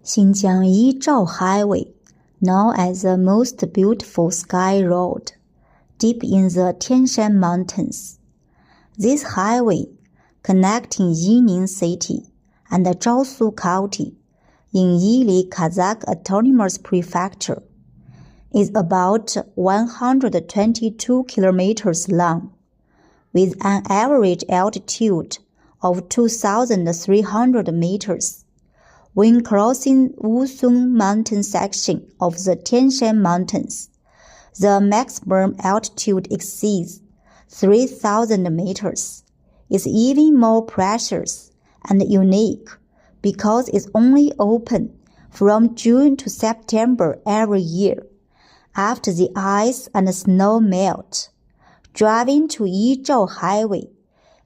Xinjiang Yizhao Highway, known as the most beautiful sky road, deep in the Tianshan Mountains. This highway, connecting Jining City and Zhaosu County in Yili Kazakh Autonomous Prefecture, is about 122 kilometers long, with an average altitude of 2,300 meters. When crossing Wusong mountain section of the Tianshan Mountains, the maximum altitude exceeds 3,000 meters. It's even more precious and unique because it's only open from June to September every year, after the ice and snow melt. Driving to Yizhao Highway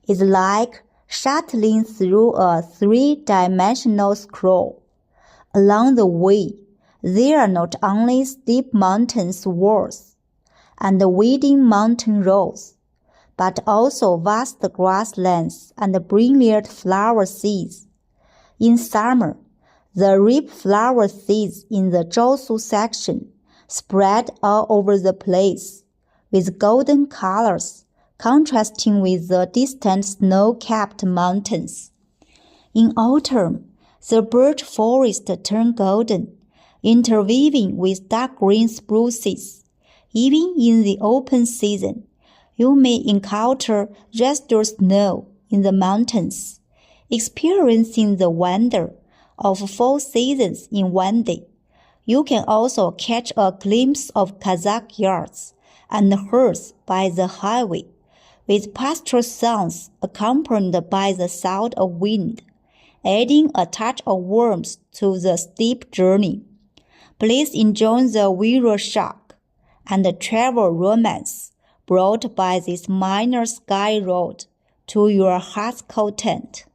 is like shuttling through a three-dimensional scroll. Along the way, there are not only steep mountain walls and winding mountain roads, but also vast grasslands and brilliant flower seeds. In summer, the ripe flower seeds in the Zhaosu section spread all over the place, with golden colors contrasting with the distant snow-capped mountains. In autumn, the birch forests turn golden, interweaving with dark green spruces. Even in the open season, you may encounter residual snow in the mountains, experiencing the wonder of 4 seasons in one day. You can also catch a glimpse of Kazakh yards and herds by the highway, with pastoral sounds accompanied by the sound of wind, adding a touch of warmth to the steep journey. Please enjoy the visual shock and the travel romance brought by this minor sky road to your heart's content.